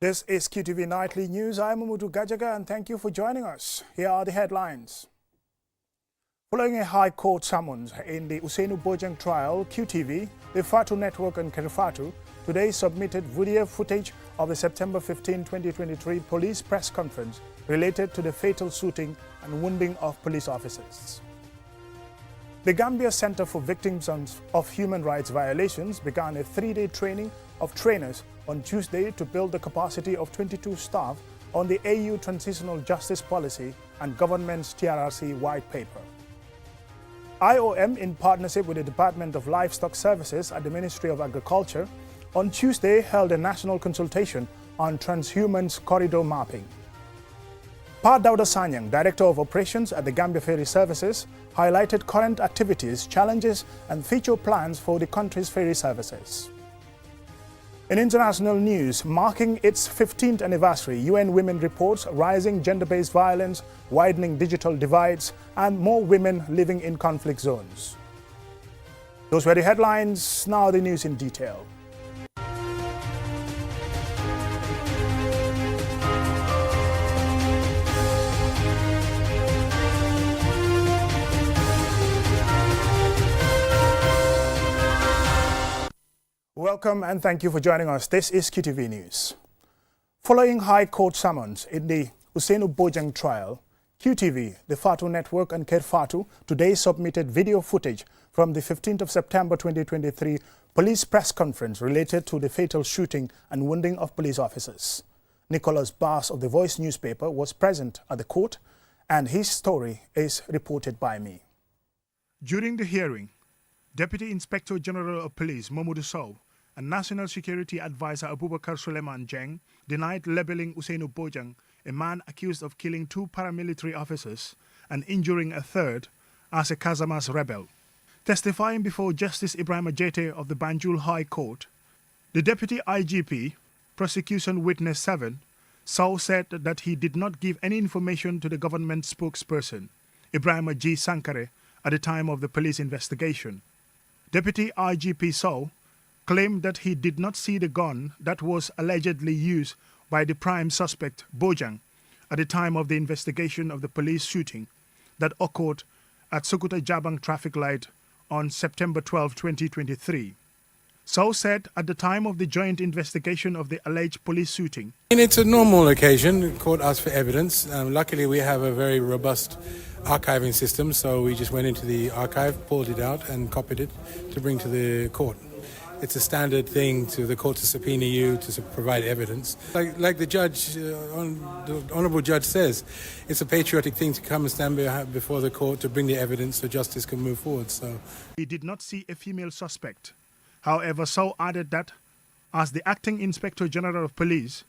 This is QTV Nightly News. I'm Umudu Gajaga and thank you for joining us. Here are the headlines. Following a High Court summons in the Ousainou Bojang trial, QTV, the Fatu Network and Kerfatu today submitted video footage of the September 15, 2023 police press conference related to the fatal shooting and wounding of police officers. The Gambia Center for Victims of Human Rights Violations began a 3-day training of trainers on Tuesday to build the capacity of 22 staff on the AU Transitional Justice Policy and government's TRRC white paper. IOM, in partnership with the Department of Livestock Services at the Ministry of Agriculture, on Tuesday held a national consultation on transhuman corridor mapping. Pa Dauda Sanyang, Director of Operations at the Gambia Ferry Services, highlighted current activities, challenges and future plans for the country's ferry services. In international news, marking its 15th anniversary, UN Women reports rising gender-based violence, widening digital divides, and more women living in conflict zones. Those were the headlines. Now the news in detail. Welcome and thank you for joining us. This is QTV News. Following High Court summons in the Ousainou Bojang trial, QTV, the Fatu Network and Kerfatu today submitted video footage from the 15th of September 2023 police press conference related to the fatal shooting and wounding of police officers. Nicholas Bass of the Voice newspaper was present at the court and his story is reported by me. During the hearing, Deputy Inspector General of Police Mamadou Sow and National Security Advisor Abubakar Suleiman Jeng denied labeling Ousainou Bojang, a man accused of killing 2 paramilitary officers and injuring a third, as a Casamas rebel. Testifying before Justice Ibrahim Ajete of the Banjul High Court, the Deputy IGP, Prosecution Witness 7, Sow said that he did not give any information to the government spokesperson, Ibrahim G. Sankare, at the time of the police investigation. Deputy IGP Sow claimed that he did not see the gun that was allegedly used by the prime suspect, Bojang, at the time of the investigation of the police shooting that occurred at Sukuta Jabang traffic light on September 12, 2023. Sow said at the time of the joint investigation of the alleged police shooting, It's a normal occasion. The court asked for evidence. Luckily, we have a very robust archiving system, so we just went into the archive, pulled it out and copied it to bring to the court. It's a standard thing to the court to subpoena you to provide evidence. Like the judge, the honourable judge says, it's a patriotic thing to come and stand before the court to bring the evidence so justice can move forward. So he did not see a female suspect. However, Sow added that, as the Acting Inspector General of Police,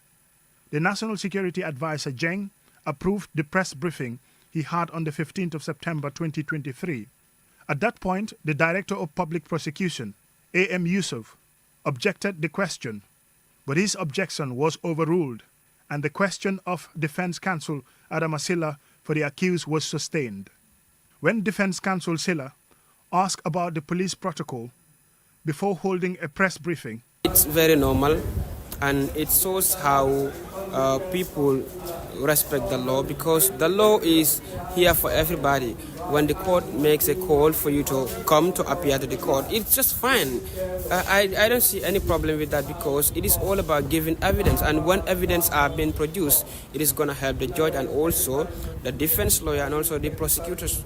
the National Security Advisor Jeng approved the press briefing he had on the 15th of September 2023. At that point, the Director of Public Prosecution, A.M. Yusuf, objected the question, but his objection was overruled, and the question of Defense Counsel Adam Silla for the accused was sustained. When Defense Counsel Silla asked about the police protocol before holding a press briefing, it's very normal, and it shows how people respect the law, because the law is here for everybody. When the court makes a call for you to come to appear to the court, it's just fine. I don't see any problem with that, because it is all about giving evidence, and when evidence are being produced, it is going to help the judge and also the defense lawyer and also the prosecutors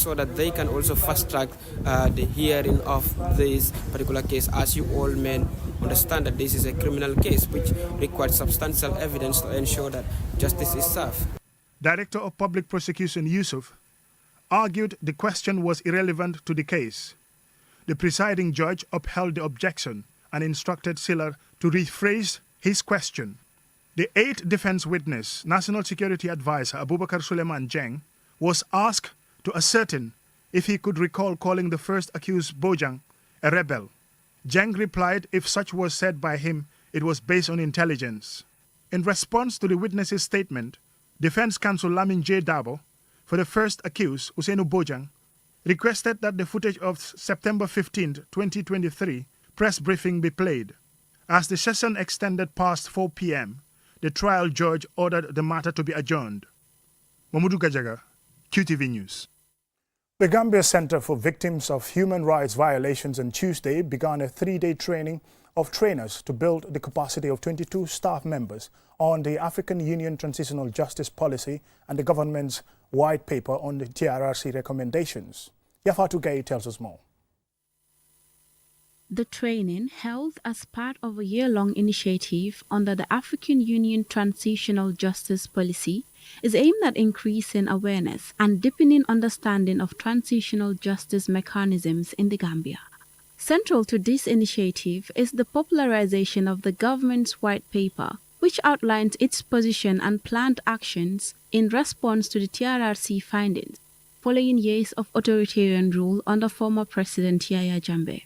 so that they can also fast track the hearing of this particular case. As you all may understand that this is a criminal case which requires substantial evidence to ensure that justice is served. Director of Public Prosecution Yusuf argued the question was irrelevant to the case. The presiding judge upheld the objection and instructed Siller to rephrase his question. The 8th defense witness, National Security Advisor Abubakar Suleiman Jeng, was asked to ascertain if he could recall calling the first accused Bojang a rebel. Jeng replied if such was said by him, it was based on intelligence. In response to the witness's statement, Defense Counsel Lamin J. Dabo, for the first accused, Ousainou Bojang, requested that the footage of September 15, 2023 press briefing be played. As the session extended past 4 p.m., the trial judge ordered the matter to be adjourned. Mamadou Gajaga, QTV News. The Gambia Center for Victims of Human Rights Violations on Tuesday began a 3-day training of trainers to build the capacity of 22 staff members on the African Union Transitional Justice Policy and the government's white paper on the TRRC recommendations. Yafatu Gay tells us more. The training, held as part of a year-long initiative under the African Union Transitional Justice Policy, is aimed at increasing awareness and deepening understanding of transitional justice mechanisms in the Gambia. Central to this initiative is the popularization of the government's white paper, which outlines its position and planned actions in response to the TRRC findings, following years of authoritarian rule under former President Yahya Jammeh.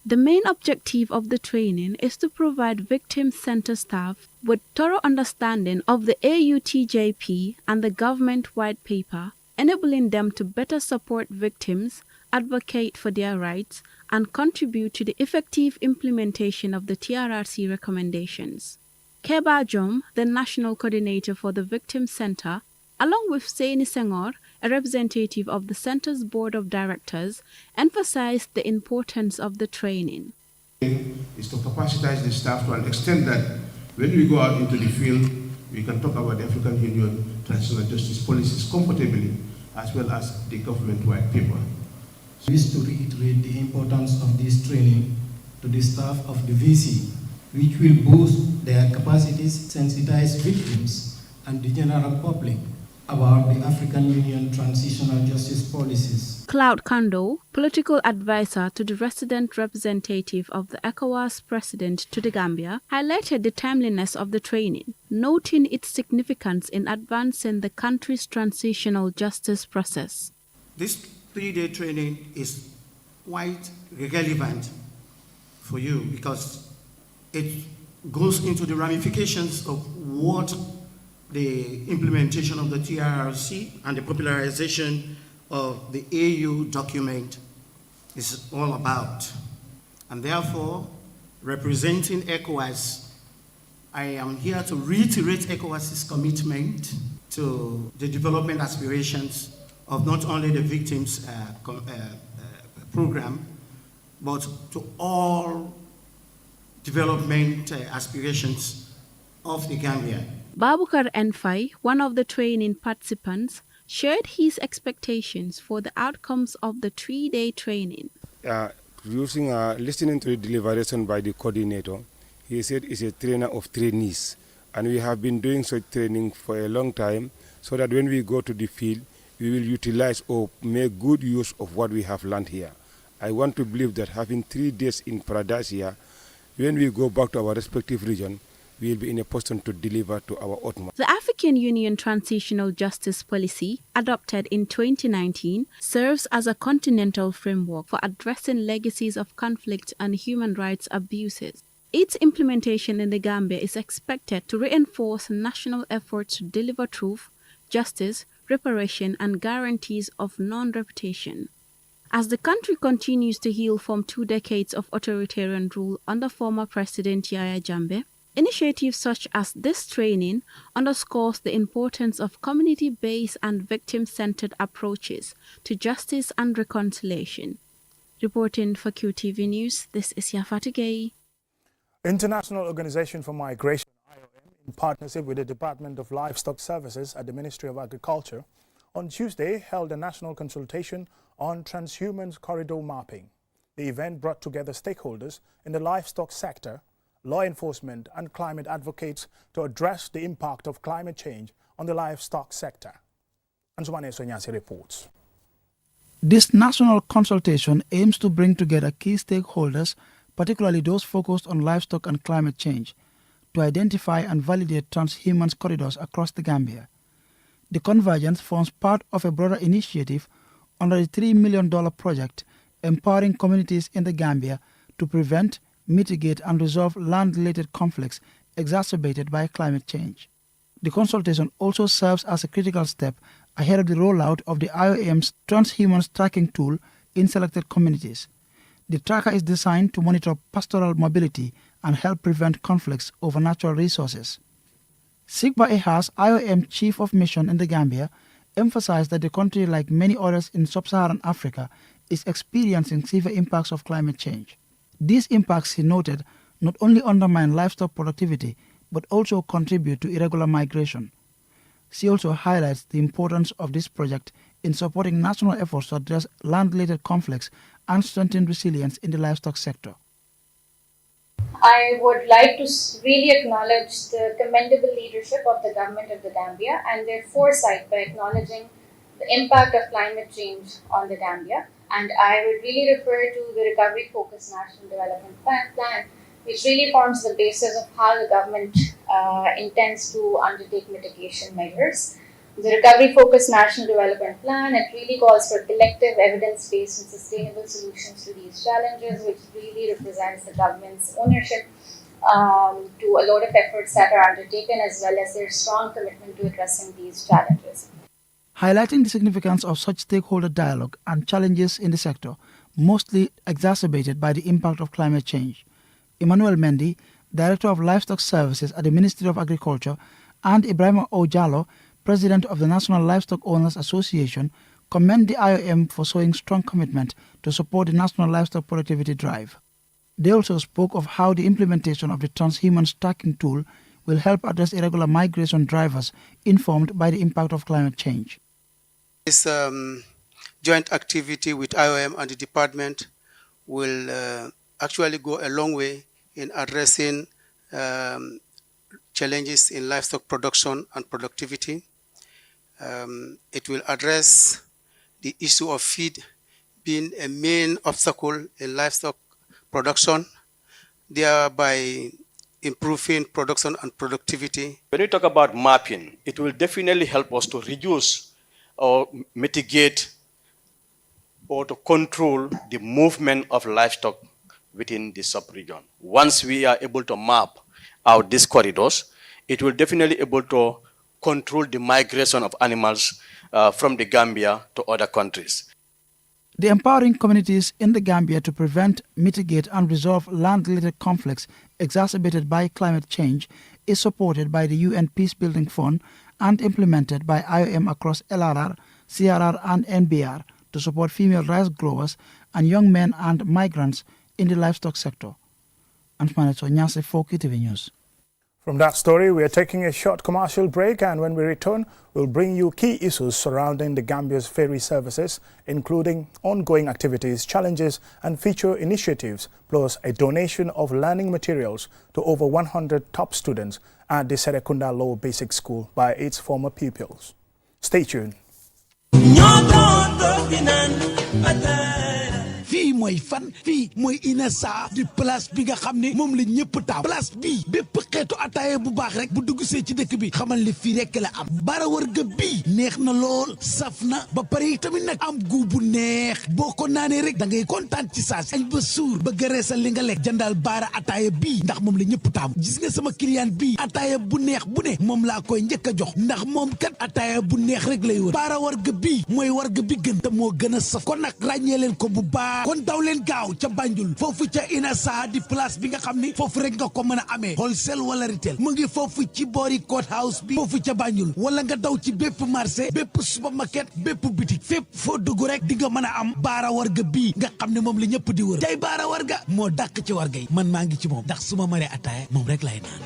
The main objective of the training is to provide victim center staff with thorough understanding of the AUTJP and the government white paper, enabling them to better support victims, advocate for their rights, and contribute to the effective implementation of the TRRC recommendations. Keba Jom, the National Coordinator for the Victim Center, along with Seini Senghor, a representative of the Center's Board of Directors, emphasized the importance of the training. Is to capacitize the staff to an extent that when we go out into the field, we can talk about the African Union Transitional Justice Policies comfortably, as well as the government white paper. We wish to reiterate the importance of this training to the staff of the VC, which will boost their capacities, sensitize victims and the general public about the African Union Transitional Justice Policies. Cloud Kando, political advisor to the resident representative of the ECOWAS president to the Gambia, highlighted the timeliness of the training, noting its significance in advancing the country's transitional justice process. This 3-day training is quite relevant for you because it goes into the ramifications of what the implementation of the TRRC and the popularization of the AU document is all about. And therefore, representing ECOWAS, I am here to reiterate ECOWAS's commitment to the development aspirations of not only the victims program, but to all development aspirations of the Gambia. Babukar Enfai, one of the training participants, shared his expectations for the outcomes of the 3-day training. Listening to the deliberation by the coordinator, he said it's a trainer of trainees. And we have been doing such training for a long time so that when we go to the field, we will utilize or make good use of what we have learned here. I want to believe that having 3 days in paradise here, when we go back to our respective region, we will be in a position to deliver to our utmost. The African Union Transitional Justice Policy, adopted in 2019, serves as a continental framework for addressing legacies of conflict and human rights abuses. Its implementation in the Gambia is expected to reinforce national efforts to deliver truth, justice, reparation, and guarantees of non-repetition. As the country continues to heal from 2 decades of authoritarian rule under former President Yahya Jammeh, initiatives such as this training underscores the importance of community-based and victim-centered approaches to justice and reconciliation. Reporting for QTV News, this is Yafatu Gay. International Organization for Migration, IOM, in partnership with the Department of Livestock Services at the Ministry of Agriculture, on Tuesday held a national consultation on transhuman corridor mapping. The event brought together stakeholders in the livestock sector, law enforcement and climate advocates to address the impact of climate change on the livestock sector. Ansumane Sonyasi reports. This national consultation aims to bring together key stakeholders, particularly those focused on livestock and climate change, to identify and validate transhuman corridors across the Gambia. The convergence forms part of a broader initiative under the $3 million project empowering communities in the Gambia to prevent, mitigate and resolve land-related conflicts exacerbated by climate change. The consultation also serves as a critical step ahead of the rollout of the IOM's transhumans tracking tool in selected communities. The tracker is designed to monitor pastoral mobility and help prevent conflicts over natural resources. Sigba Ehas, IOM Chief of Mission in the Gambia, emphasized that the country, like many others in sub-Saharan Africa, is experiencing severe impacts of climate change. These impacts, he noted, not only undermine livestock productivity, but also contribute to irregular migration. She also highlights the importance of this project in supporting national efforts to address land-related conflicts and strengthen resilience in the livestock sector. I would like to really acknowledge the commendable leadership of the government of the Gambia and their foresight by acknowledging the impact of climate change on the Gambia. And I would really refer to the Recovery Focused National Development Plan, which really forms the basis of how the government intends to undertake mitigation measures. The Recovery Focused National Development Plan, it really calls for collective, evidence-based and sustainable solutions to these challenges, which really represents the government's ownership to a lot of efforts that are undertaken, as well as their strong commitment to addressing these challenges. Highlighting the significance of such stakeholder dialogue and challenges in the sector, mostly exacerbated by the impact of climate change, Emmanuel Mendy, Director of Livestock Services at the Ministry of Agriculture, and Ibrahima Ojalo, President of the National Livestock Owners Association, commend the IOM for showing strong commitment to support the National Livestock Productivity Drive. They also spoke of how the implementation of the transhuman tracking tool will help address irregular migration drivers informed by the impact of climate change. This joint activity with IOM and the department will actually go a long way in addressing challenges in livestock production and productivity. It will address the issue of feed being a main obstacle in livestock production, thereby improving production and productivity. When we talk about mapping, it will definitely help us to reduce or mitigate or to control the movement of livestock within the sub-region. Once we are able to map out these corridors, it will definitely able to control the migration of animals from the Gambia to other countries. The empowering communities in the Gambia to prevent, mitigate and resolve land-related conflicts exacerbated by climate change is supported by the UN Peacebuilding Fund and implemented by IOM across LRR, CRR and NBR to support female rice growers and young men and migrants in the livestock sector. Ansmaneto Nyase for KTV News. From that story, we are taking a short commercial break, and when we return, we'll bring you key issues surrounding the Gambia's ferry services, including ongoing activities, challenges and future initiatives, plus a donation of learning materials to over 100 top students at the Serekunda Low Basic School by its former pupils. Stay tuned. fii mooy fan fii mooy Inessa di place bi nga xam ne moom la ñëpp taam place bi bépp xeetu ataaya bu baax rek bu dugg see ci dëkk bi xamal ne fii rek la am bara wërga bii neex na lool saf na ba pare tamit nag am gu bu neex boo ko naanee rek da ngay kontaan ci saasi añ ba suur ba gëreesal li nga lekk jëndal baara ataaya bii ndax moom la ñëpp taam gis nga sama client bii ataaya bu neex bu ne moom laa koy njëkk a jox ndax moom kat ataaya bu neex rek lay wër baara wërga bii mooy wërga bi gën te moo gën a saf kon nag ràññee leen ko bu baax kon daw leen gaaw ca Banjul foofu ca Inessa di place bi nga xam ni foofu rek nga ko mën a amee wholesale wala retail mu ngi foofu ci boori court house bi foofu ca Banjul wala nga daw ci bépp marché bépp supermarket bépp boutique fépp foo dugg rek di nga mën a am baara warga bii nga xam ne moom la ñëpp di wër tey baara warga moo dàq ci warga yi man maa ngi ci moom ndax su ma maree ataaya moom rek lay naan.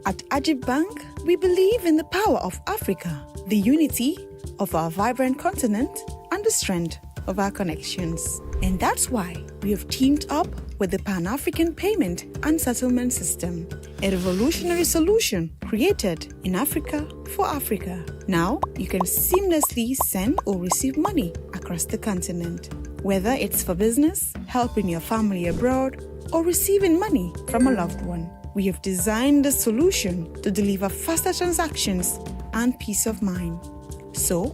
At Ajib Bank, we believe in the power of Africa, the unity of our vibrant continent, and the strength of our connections. And that's why we have teamed up with the Pan-African Payment and Settlement System, a revolutionary solution created in Africa for Africa. Now, you can seamlessly send or receive money across the continent. Whether it's for business, helping your family abroad, or receiving money from a loved one, we have designed a solution to deliver faster transactions and peace of mind. So,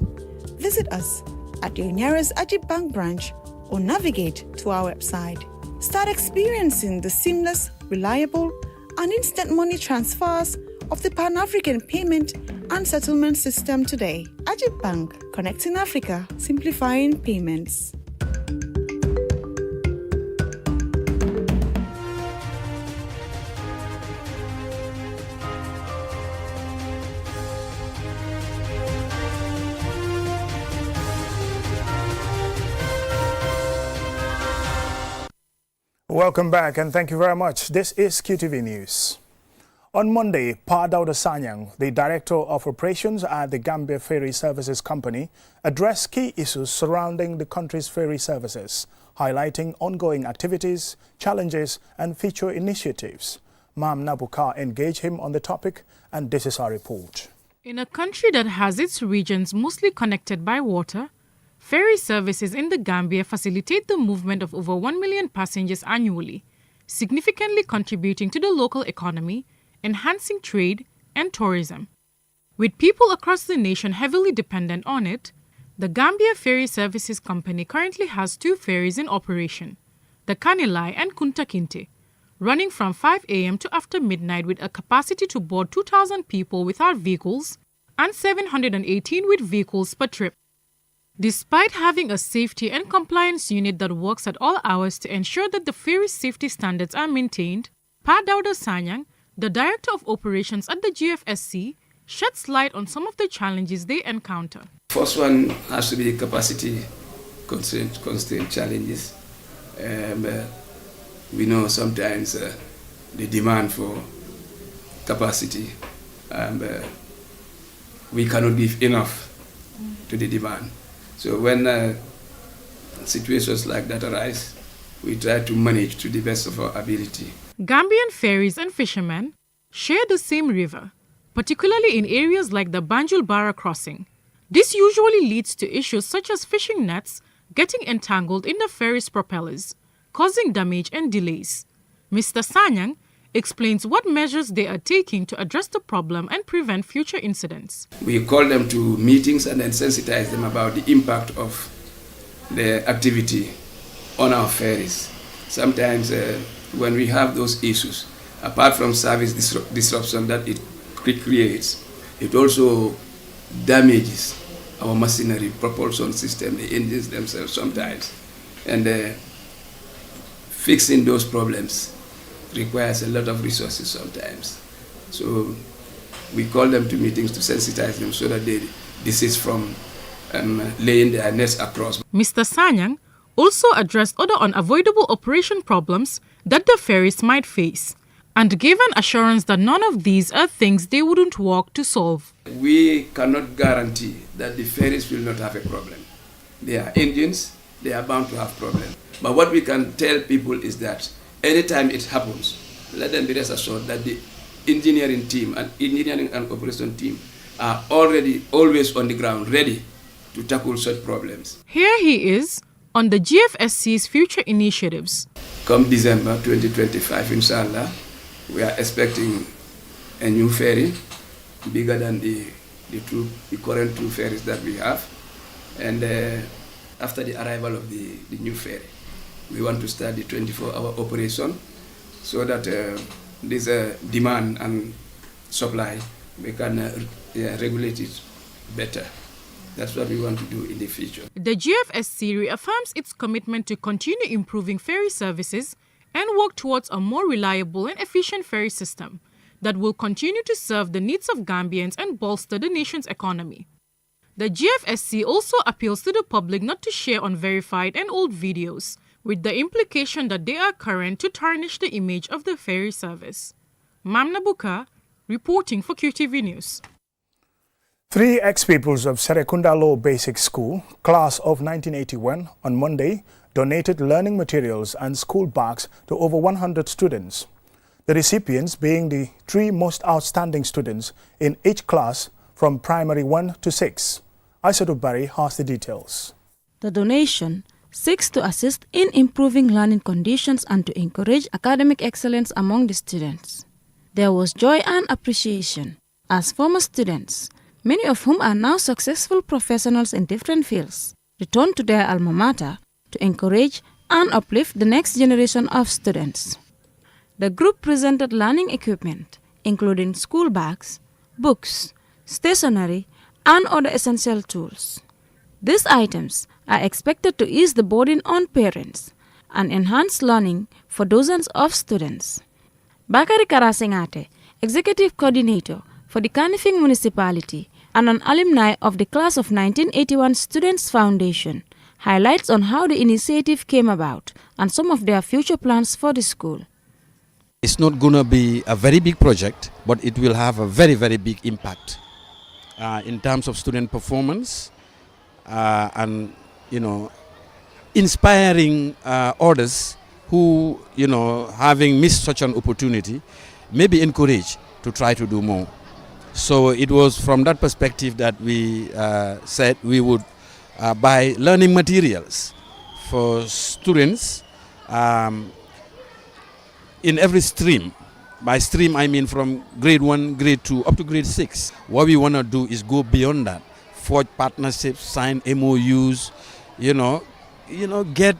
visit us at your nearest Ajib Bank branch or navigate to our website. Start experiencing the seamless, reliable, and instant money transfers of the Pan-African Payment and Settlement System today. Ajib Bank, connecting Africa, simplifying payments. Welcome back and thank you very much. This is QTV News. On Monday, Pa Dauda Sanyang, the Director of Operations at the Gambia Ferry Services Company, addressed key issues surrounding the country's ferry services, highlighting ongoing activities, challenges and future initiatives. Mam Nabuka engaged him on the topic, and this is our report. In a country that has its regions mostly connected by water, ferry services in the Gambia facilitate the movement of over 1 million passengers annually, significantly contributing to the local economy, enhancing trade and tourism. With people across the nation heavily dependent on it, the Gambia Ferry Services Company currently has 2 ferries in operation, the Kanilai and Kunta Kinte, running from 5 a.m. to after midnight with a capacity to board 2,000 people without vehicles and 718 with vehicles per trip. Despite having a safety and compliance unit that works at all hours to ensure that the ferry safety standards are maintained, Pa Dauda Sanyang, the Director of Operations at the GFSC, sheds light on some of the challenges they encounter. First one has to be the capacity constraint challenges. We know sometimes the demand for capacity, we cannot give enough to the demand. So when situations like that arise, we try to manage to the best of our ability. Gambian ferries and fishermen share the same river, particularly in areas like the Banjul Barra crossing. This usually leads to issues such as fishing nets getting entangled in the ferry's propellers, causing damage and delays. Mr. Sanyang explains what measures they are taking to address the problem and prevent future incidents. We call them to meetings and then sensitize them about the impact of the activity on our ferries. Sometimes when we have those issues, apart from service disruption that it creates, it also damages our machinery, propulsion system, the engines themselves sometimes. And fixing those problems requires a lot of resources sometimes. So we call them to meetings to sensitize them so that they desist from laying their nets across. Mr. Sanyang also addressed other unavoidable operation problems that the ferries might face and gave an assurance that none of these are things they wouldn't work to solve. We cannot guarantee that the ferries will not have a problem. They are engines, they are bound to have problems. But what we can tell people is that anytime it happens, let them be rest assured that the engineering and operation team are already always on the ground, ready to tackle such problems. Here he is on the GFSC's future initiatives. Come December 2025, inshallah, we are expecting a new ferry, bigger than the current 2 ferries that we have. And after the arrival of the new ferry, we want to start the 24-hour operation so that this demand and supply, we can regulate it better. That's what we want to do in the future. The GFSC reaffirms its commitment to continue improving ferry services and work towards a more reliable and efficient ferry system that will continue to serve the needs of Gambians and bolster the nation's economy. The GFSC also appeals to the public not to share unverified and old videos, with the implication that they are current to tarnish the image of the ferry service. Mam Nabuka, reporting for QTV News. 3 ex-pupils of Serekunda Law Basic School, class of 1981, on Monday, donated learning materials and school bags to over 100 students. The recipients being the 3 most outstanding students in each class from primary 1 to 6. Ousainou Bojang has the details. The donation seeks to assist in improving learning conditions and to encourage academic excellence among the students. There was joy and appreciation as former students, many of whom are now successful professionals in different fields, returned to their alma mater to encourage and uplift the next generation of students. The group presented learning equipment, including school bags, books, stationery, and other essential tools. These items are expected to ease the burden on parents and enhance learning for dozens of students. Bakari Karasingate, Executive Coordinator for the Kanifing Municipality and an alumni of the Class of 1981 Students Foundation, highlights on how the initiative came about and some of their future plans for the school. It's not going to be a very big project, but it will have a very, very big impact in terms of student performance and, inspiring others who, having missed such an opportunity, may be encouraged to try to do more. So it was from that perspective that we said we would buy learning materials for students in every stream. By stream, I mean from grade 1, grade 2, up to grade 6. What we want to do is go beyond that, forge partnerships, sign MOUs, get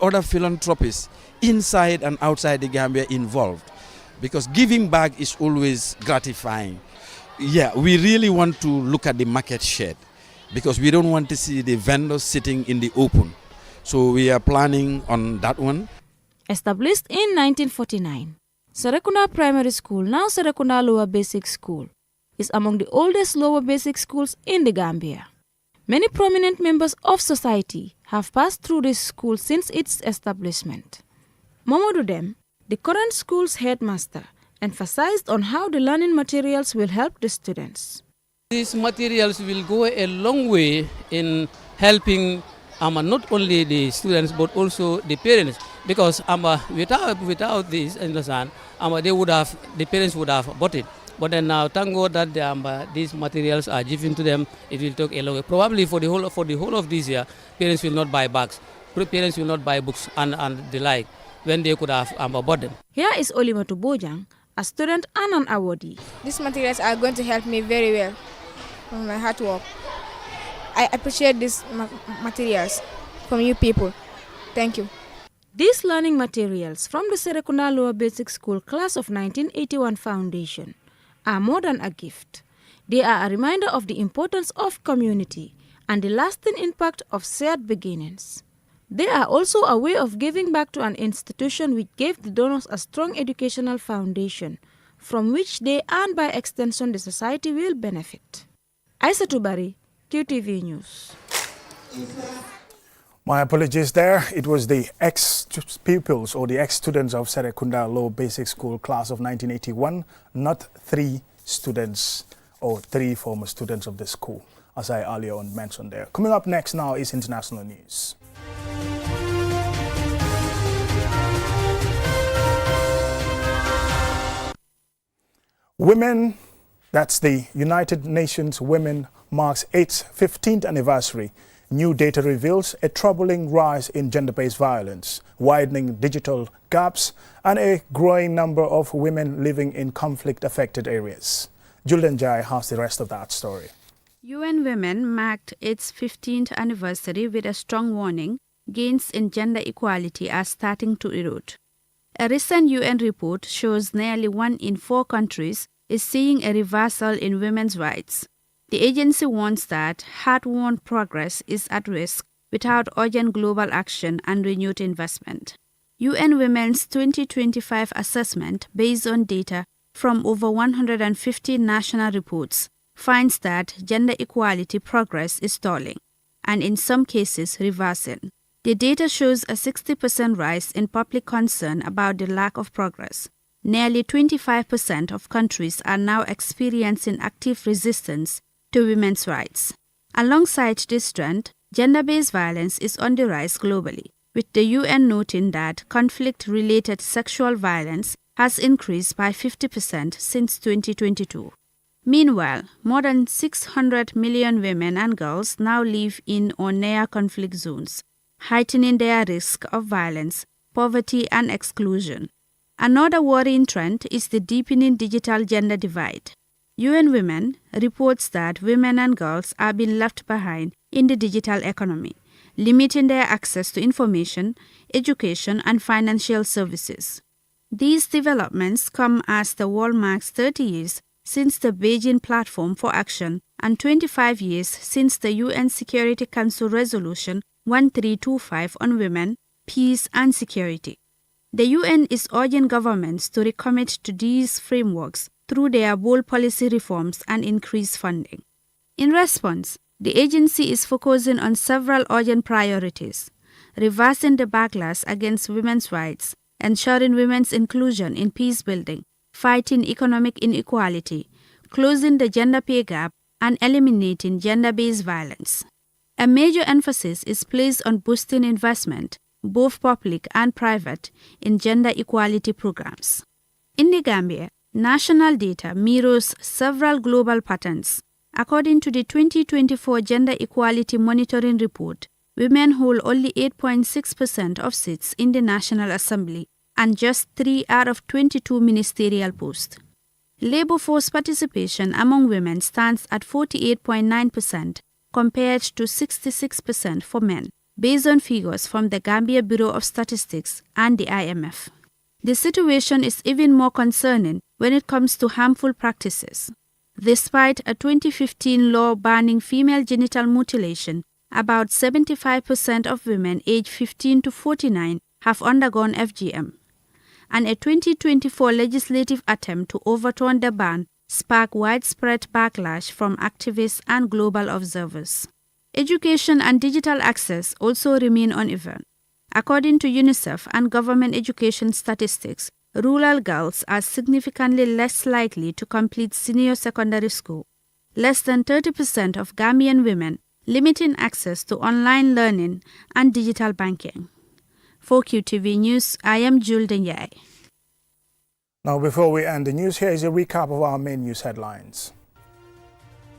other philanthropists inside and outside the Gambia involved. Because giving back is always gratifying. Yeah, we really want to look at the market shed because we don't want to see the vendors sitting in the open. So we are planning on that one. Established in 1949, Serekunda Primary School, now Serekunda Lower Basic School, is among the oldest lower basic schools in the Gambia. Many prominent members of society have passed through this school since its establishment. Mamadou Dem, the current school's headmaster, emphasized on how the learning materials will help the students. These materials will go a long way in helping not only the students but also the parents, because without this, the parents would have bought it. But then now, thank God that these materials are given to them. It will take a long way. Probably for the whole of this year, parents will not buy bags. Parents will not buy books and the like when they could have bought them. Here is Ousainou Bojang, a student and an awardee. These materials are going to help me very well on my hard work. I appreciate these materials from you people. Thank you. These learning materials from the Serekunda Lower Basic School class of 1981 Foundation are more than a gift. They are a reminder of the importance of community and the lasting impact of shared beginnings. They are also a way of giving back to an institution which gave the donors a strong educational foundation from which they and by extension the society will benefit. Aissatou Bari, QTV News. My apologies there. It was the ex-pupils or the ex-students of Serekunda Low Basic School class of 1981, not 3 students or 3 former students of the school, as I earlier on mentioned there. Coming up next now is international news. Women, that's the United Nations Women, marks its 15th anniversary. New data reveals a troubling rise in gender-based violence, widening digital gaps, and a growing number of women living in conflict-affected areas. Julian Jai has the rest of that story. UN Women marked its 15th anniversary with a strong warning: gains in gender equality are starting to erode. A recent UN report shows nearly 1 in 4 countries is seeing a reversal in women's rights. The agency warns that hard-won progress is at risk without urgent global action and renewed investment. UN Women's 2025 assessment, based on data from over 150 national reports, finds that gender equality progress is stalling, and in some cases reversing. The data shows a 60% rise in public concern about the lack of progress. Nearly 25% of countries are now experiencing active resistance to women's rights. Alongside this trend, gender-based violence is on the rise globally, with the UN noting that conflict-related sexual violence has increased by 50% since 2022. Meanwhile, more than 600 million women and girls now live in or near conflict zones, heightening their risk of violence, poverty, and exclusion. Another worrying trend is the deepening digital gender divide. UN Women reports that women and girls are being left behind in the digital economy, limiting their access to information, education, and financial services. These developments come as the world marks 30 years since the Beijing Platform for Action and 25 years since the UN Security Council Resolution 1325 on women, peace, and security. The UN is urging governments to recommit to these frameworks through their bold policy reforms and increased funding. In response, the agency is focusing on several urgent priorities: reversing the backlash against women's rights, ensuring women's inclusion in peace building, fighting economic inequality, closing the gender pay gap, and eliminating gender-based violence. A major emphasis is placed on boosting investment, both public and private, in gender equality programs. In the Gambia, national data mirrors several global patterns. According to the 2024 Gender Equality Monitoring Report, women hold only 8.6% of seats in the National Assembly and just 3 out of 22 ministerial posts. Labor force participation among women stands at 48.9% compared to 66% for men, based on figures from the Gambia Bureau of Statistics and the IMF. The situation is even more concerning when it comes to harmful practices. Despite a 2015 law banning female genital mutilation, about 75% of women aged 15 to 49 have undergone FGM. And a 2024 legislative attempt to overturn the ban sparked widespread backlash from activists and global observers. Education and digital access also remain uneven. According to UNICEF and government education statistics, rural girls are significantly less likely to complete senior secondary school. Less than 30% of Gambian women limiting access to online learning and digital banking. For QTV News, I am Jules Denyai. Now, before we end the news, here is a recap of our main news headlines.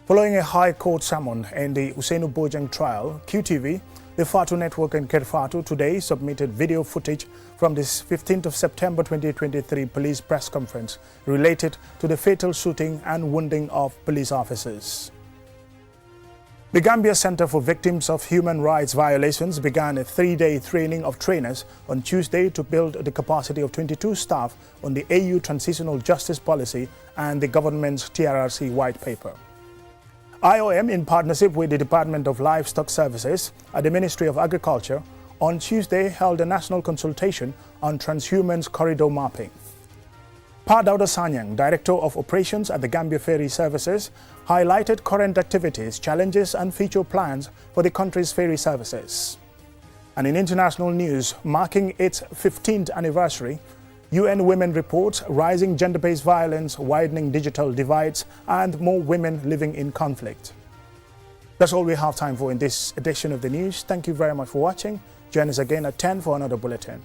Following a High Court summon in the Ousainou Bojang trial, QTV, the Fatu Network and Kerfatu today submitted video footage from this 15th of September 2023 police press conference related to the fatal shooting and wounding of police officers. The Gambia Center for Victims of Human Rights Violations began a 3-day training of trainers on Tuesday to build the capacity of 22 staff on the AU Transitional Justice Policy and the government's TRRC white paper. IOM, in partnership with the Department of Livestock Services at the Ministry of Agriculture, on Tuesday held a national consultation on transhumance corridor mapping. Pa Dauda Sanyang, Director of Operations at the Gambia Ferry Services, highlighted current activities, challenges and future plans for the country's ferry services. And in international news, marking its 15th anniversary, UN Women reports rising gender-based violence, widening digital divides, and more women living in conflict. That's all we have time for in this edition of the news. Thank you very much for watching. Join us again at 10 for another bulletin.